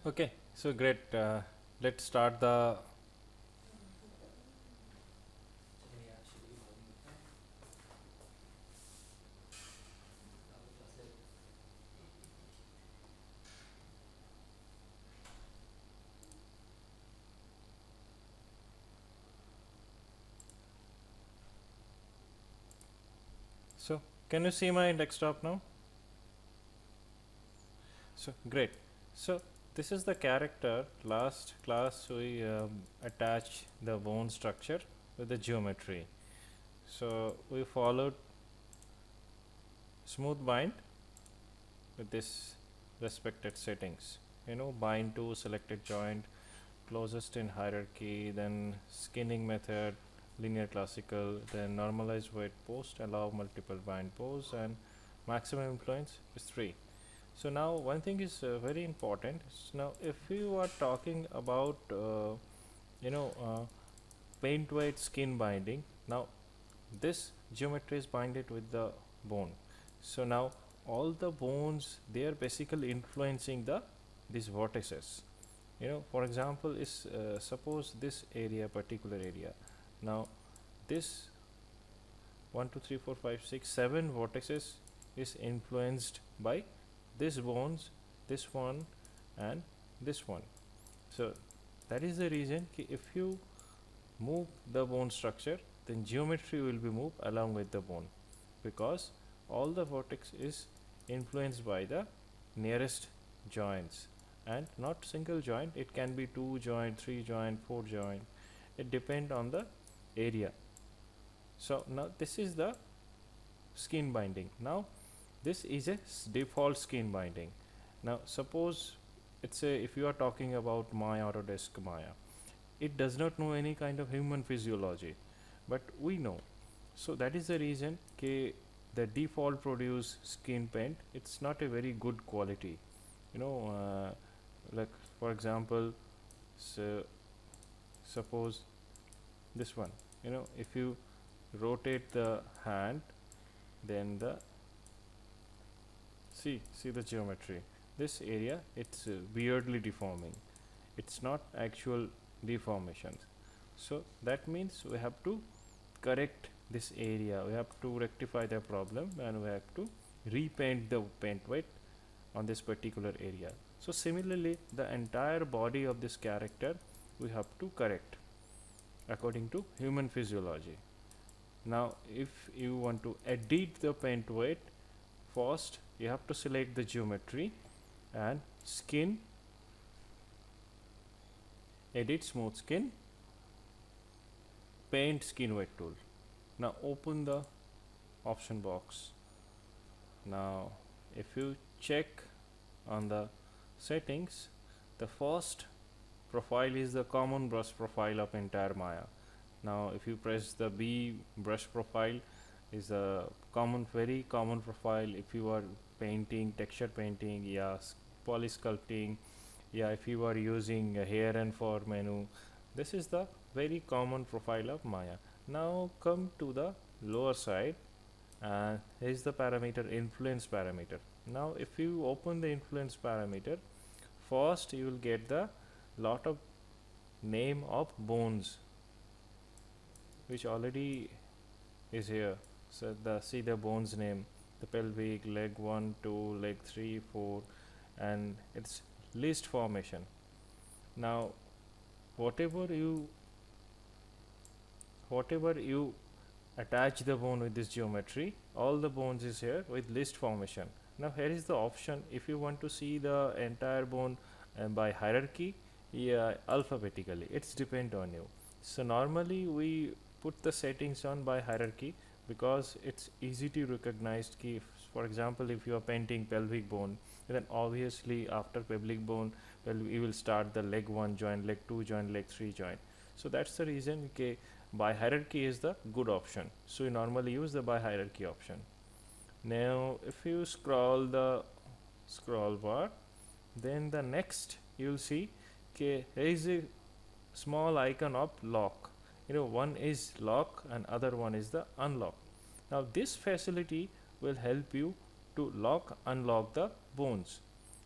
Okay, so great. Let's start the. So, can you see my desktop now? So, great. So, this is the character. Last class, we attach the bone structure with the geometry. So, we followed smooth bind with this respected settings. Bind to selected joint, closest in hierarchy, then skinning method, linear classical, then normalized weight post, allow multiple bind pose, and maximum influence is 3. So now one thing is very important. Now if you are talking about you know uh, paint weight skin binding, now this geometry is binded with the bone. So now all the bones, they are basically influencing the these vortices. For example, is suppose this area, particular area. Now this 1 2 3 4 5 6 7 vortices is influenced by this bones, this one, and this one. So that is the reason if you move the bone structure, then geometry will be moved along with the bone, because all the vortex is influenced by the nearest joints, and not single joint. It can be 2 joint, 3 joint, 4 joint. It depend on the area. So now this is the skin binding. Now this is a default skin binding. Now suppose it's a, if you are talking about Maya, Autodesk Maya, it does not know any kind of human physiology, but we know. So that is the reason the default produce skin paint, it's not a very good quality. Like for example, so suppose this one, if you rotate the hand, then the see the geometry, this area, it's weirdly deforming. It's not actual deformations. So that means we have to correct this area, we have to rectify the problem, and we have to repaint the paint weight on this particular area. So similarly, the entire body of this character we have to correct according to human physiology. Now if you want to edit the paint weight, first you have to select the geometry and skin, edit smooth skin, paint skin weight tool. Now open the option box. Now if you check on the settings, the first profile is the common brush profile of entire Maya. Now if you press the B, brush profile is a very common profile if you are painting, texture painting, yeah, poly sculpting, yeah, if you are using a hair and for menu. This is the very common profile of Maya. Now come to the lower side, and here is the parameter, influence parameter. Now if you open the influence parameter, first you will get the lot of name of bones which already is here. So see the bones name, the pelvic, leg 1 2, leg 3 4, and it's list formation. Now whatever you attach the bone with this geometry, all the bones is here with list formation. Now here is the option, if you want to see the entire bone by hierarchy, yeah, alphabetically, it's depend on you. So normally we put the settings on by hierarchy, because it's easy to recognize key. For example, if you are painting pelvic bone, then obviously after pelvic bone, well, you will start the leg 1 joint, leg 2 joint, leg 3 joint. So that's the reason by hierarchy is the good option. So you normally use the by hierarchy option. Now if you scroll the scroll bar, then the next you'll see here is a small icon of lock. One is lock and other one is the unlock. Now this facility will help you to lock unlock the bones.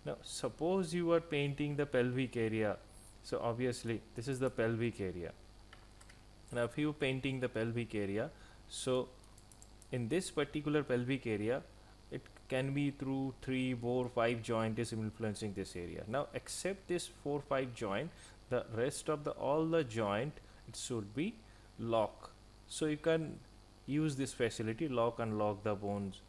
Now suppose you are painting the pelvic area, so obviously this is the pelvic area. Now if you painting the pelvic area, so in this particular pelvic area, it can be through 3, 4, 5 joint is influencing this area. Now except this 4, 5 joint, the rest of the all the joint, it should be lock. So you can use this facility, lock and lock the bones.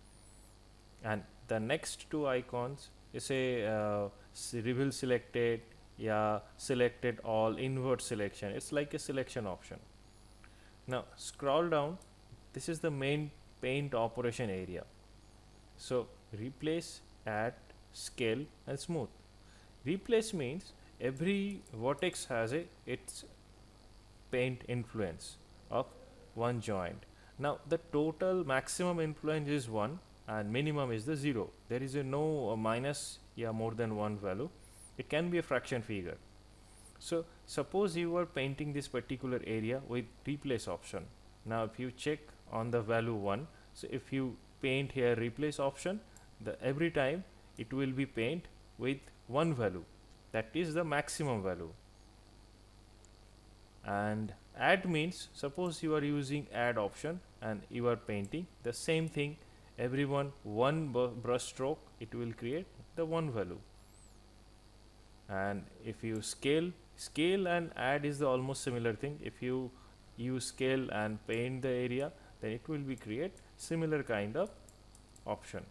And the next two icons is a reveal selected, yeah, selected all, invert selection. It's like a selection option. Now scroll down, this is the main paint operation area. So replace, add, scale and smooth. Replace means every vertex has its paint influence of one joint. Now the total maximum influence is 1 and minimum is the 0. There is a no minus, yeah, more than one value. It can be a fraction figure. So suppose you are painting this particular area with replace option. Now if you check on the value 1, so if you paint here replace option, the every time it will be paint with one value, that is the maximum value. And add means suppose you are using add option and you are painting the same thing, everyone one brush stroke, it will create the one value. And if you scale and add is the almost similar thing. If you use scale and paint the area, then it will be create similar kind of option.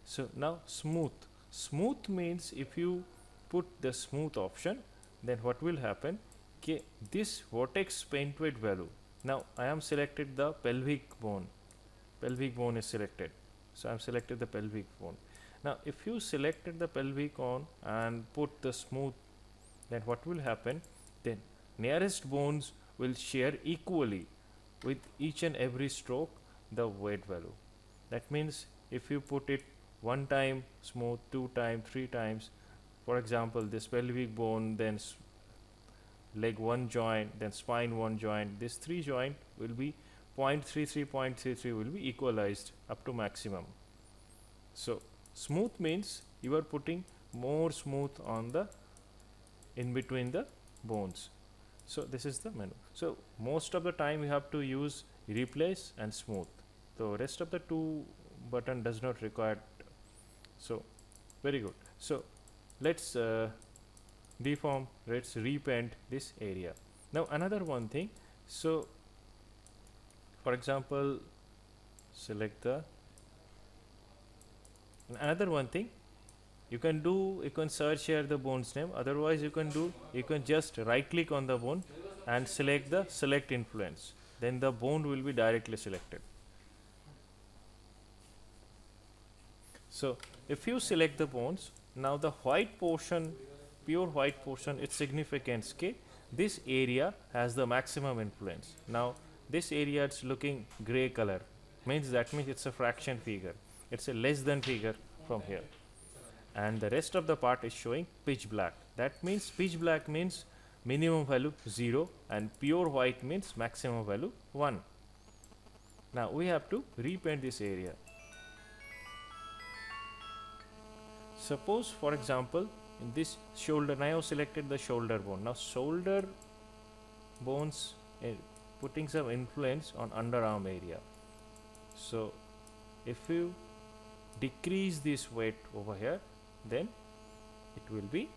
So now smooth means if you put the smooth option, then what will happen, okay, this vertex paint weight value. Now I am selected the pelvic bone is selected, so I am selected the pelvic bone. Now if you selected the pelvic bone and put the smooth, then what will happen, then nearest bones will share equally with each and every stroke the weight value. That means if you put it one time smooth, 2 times, 3 times, for example this pelvic bone, then leg 1 joint, then spine 1 joint, this 3 joint will be 0.33 will be equalized up to maximum. So smooth means you are putting more smooth on the in between the bones. So this is the menu. So most of the time you have to use replace and smooth. The rest of the two button does not require. So very good. So let's deform, let's repaint this area. Now another one thing, so for example select the another one thing you can do, you can search here the bone's name, otherwise you can just right click on the bone and select the select influence, then the bone will be directly selected. So if you select the bones, now the white portion, pure white portion, its significance, okay, this area has the maximum influence. Now this area it's looking gray color, means that means it's a fraction figure, it's a less than figure from here, and the rest of the part is showing pitch black. That means pitch black means minimum value 0 and pure white means maximum value 1. Now we have to repaint this area. Suppose for example in this shoulder, now I have selected the shoulder bone. Now shoulder bones putting some influence on underarm area. So if you decrease this weight over here, then it will be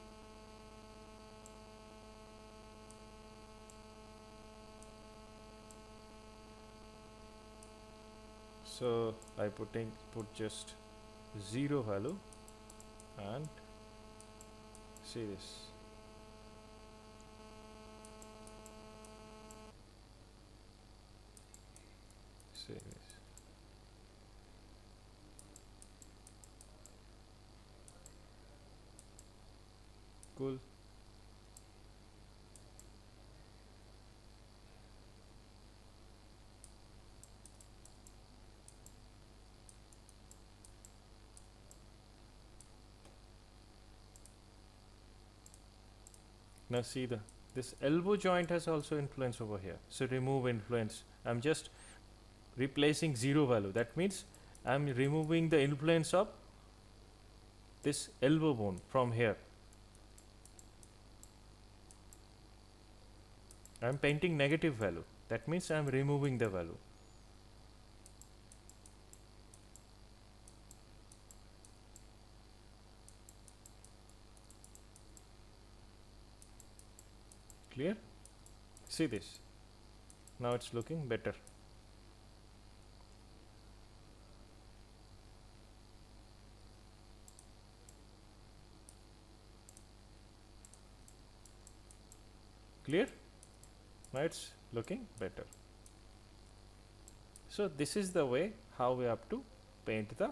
so I put just 0 value and see this. See this. Cool. Now see this elbow joint has also influence over here. So remove influence. I'm just replacing 0 value. That means I'm removing the influence of this elbow bone from here. I am painting negative value. That means I am removing the value. Clear? See this. Now it's looking better. Clear? Now it's looking better. So this is the way how we have to paint the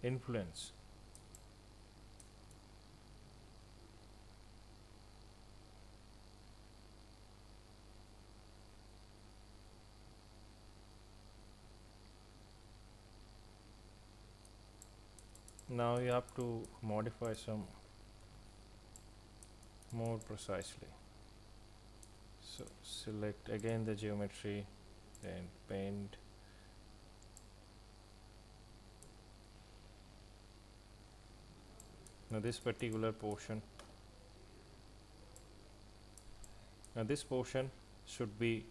influence. Now you have to modify some more precisely. So select again the geometry and paint. Now this particular portion, now this portion should be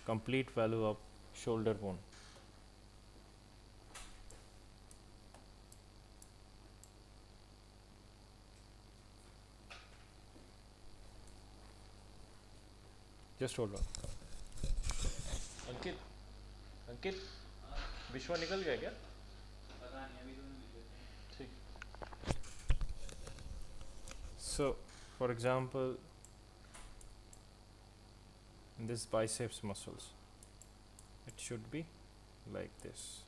complete value of shoulder bone. Just hold on. अंकित अंकित विश्व निकल गया क्या? पता नहीं अभी तो ठीक. So for example, this biceps muscles, it should be like this.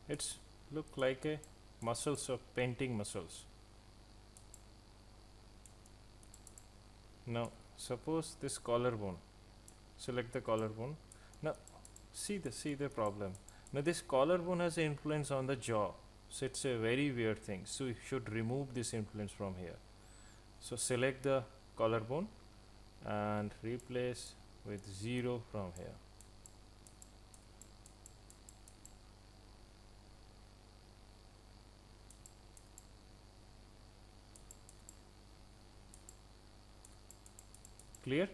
It's look like a muscles of painting muscles. Now suppose this collarbone, select the collarbone. Now see the problem. Now this collarbone has an influence on the jaw, so it's a very weird thing. So you should remove this influence from here. So select the collarbone and replace with 0 from here. Clear?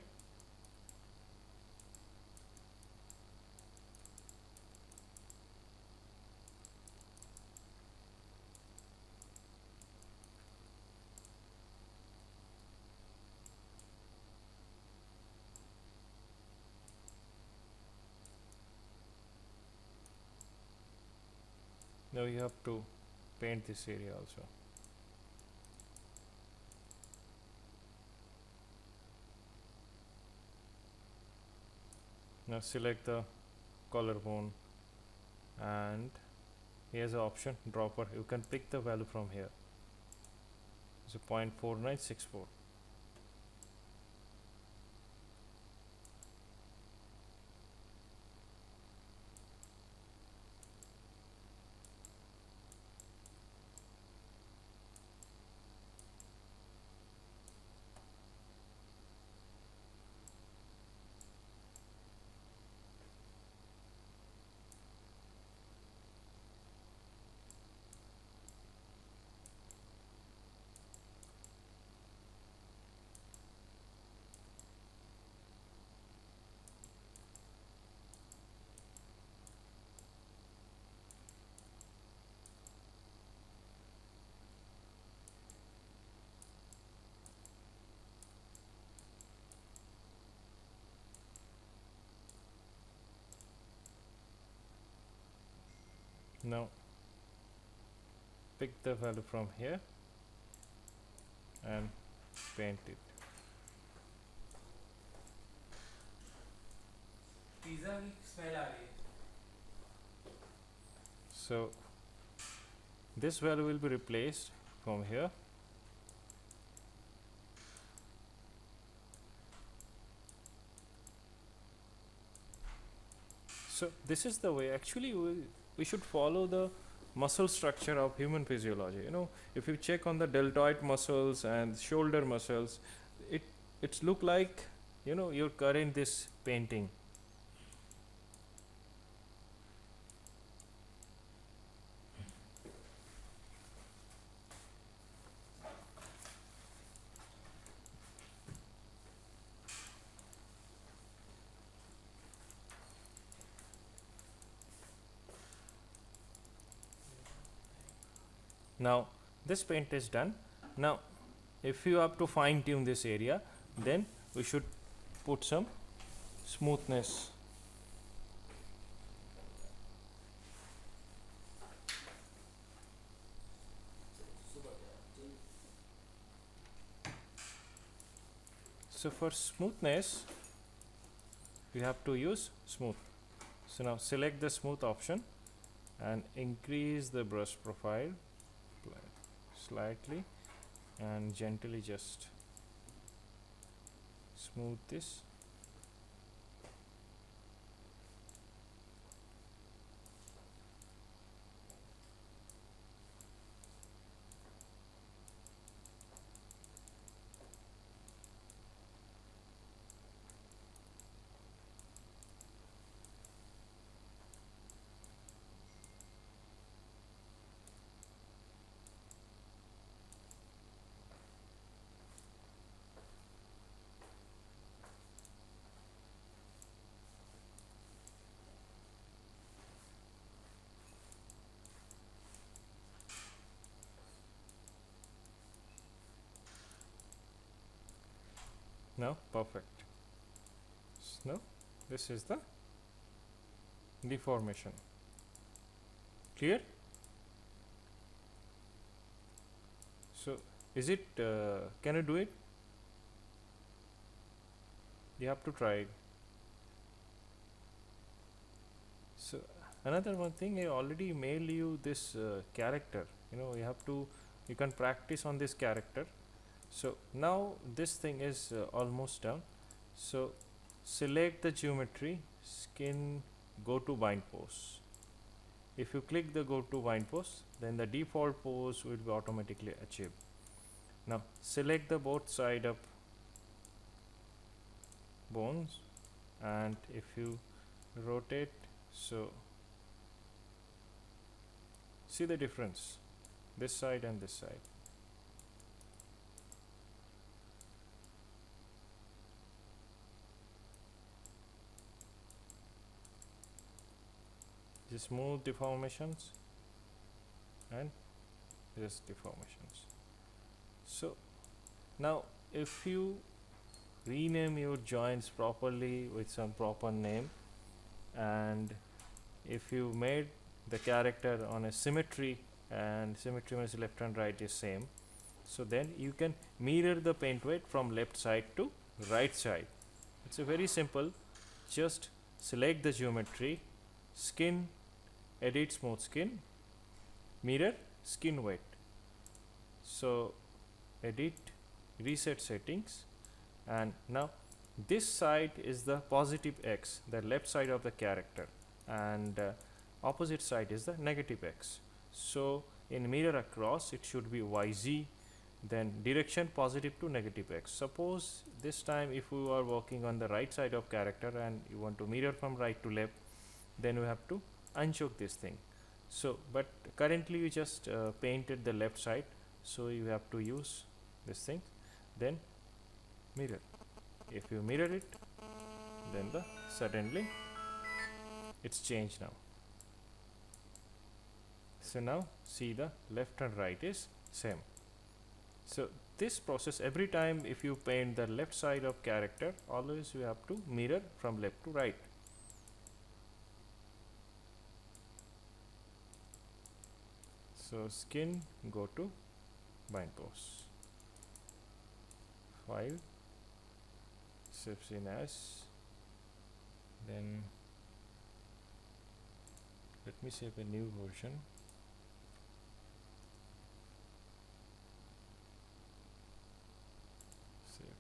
Now you have to paint this area also. Now select the collarbone and here's the option dropper. You can pick the value from here. So 0.4964. Now pick the value from here and paint it. Pizza की smell आ रही है. So this value will be replaced from here. So this is the way. Actually, we should follow the muscle structure of human physiology. You know, if you check on the deltoid muscles and shoulder muscles, it it's look like, you know, you're carrying this painting. Now this paint is done. Now if you have to fine tune this area, then we should put some smoothness. So for smoothness, we have to use smooth. So now select the smooth option and increase the brush profile slightly and gently just smooth this. Now perfect. Now this is the deformation. Clear? So is it can you do it? You have to try it. So another one thing, I already mailed you this character. You know, you can practice on this character. So now this thing is almost done. So select the geometry, skin, go to bind pose. If you click the go to bind pose, then the default pose will be automatically achieved. Now select the both side up bones, and if you rotate, so see the difference, this side and this side. The smooth deformations and this deformations. So now if you rename your joints properly with some proper name, and if you made the character on a symmetry, and symmetry means left and right is same, so then you can mirror the paint weight from left side to right side. It's a very simple. Just select the geometry, skin, edit smooth skin, mirror skin weight. So edit, reset settings, and now this side is the positive x, the left side of the character, and opposite side is the negative x. So in mirror across it should be yz, then direction positive to negative x. Suppose this time if we are working on the right side of character and you want to mirror from right to left, then we have to unchoke this thing. So but currently you just painted the left side, so you have to use this thing, then mirror. If you mirror it, then the suddenly it's changed now. So now see the left and right is same. So this process, every time if you paint the left side of character, always you have to mirror from left to right. So skin, go to bind pose, file, saves in as, then Let me save a new version. Save.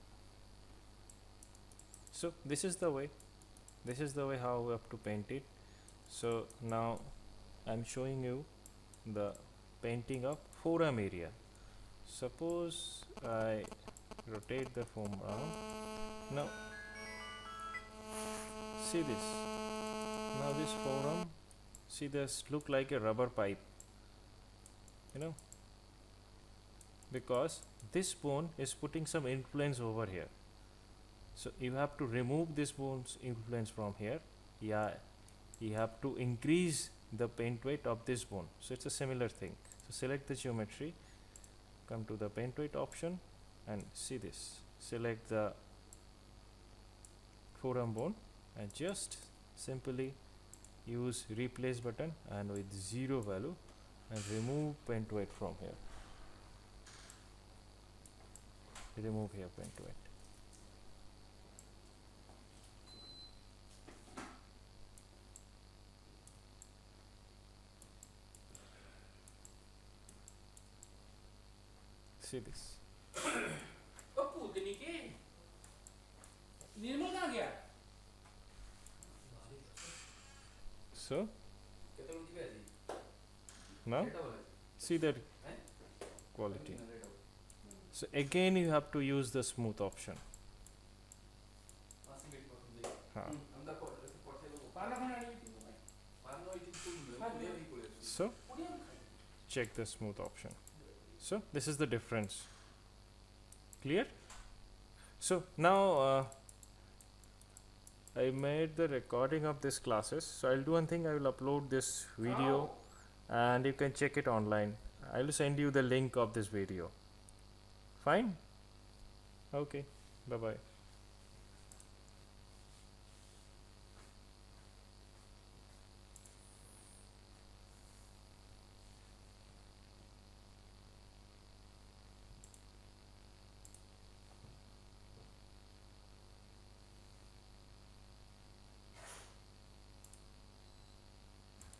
So this is the way. This is the way how we have to paint it. So now I'm showing you the painting of forearm area. Suppose I rotate the forearm. Now see this. Now this forearm, see this look like a rubber pipe, you know, because this bone is putting some influence over here. So you have to remove this bone's influence from here. Yeah, you have to increase the paint weight of this bone. So it's a similar thing. So select the geometry, come to the paint weight option and see this. Select the forearm bone and just simply use replace button and with 0 value and remove paint weight from here. Remove here paint weight. See this. So now see that quality. So again you have to use the smooth option. So check the smooth option. So this is the difference. Clear? So now I made the recording of this classes. So I'll do one thing, I will upload this video and you can check it online. I will send you the link of this video. Fine? Okay, bye bye.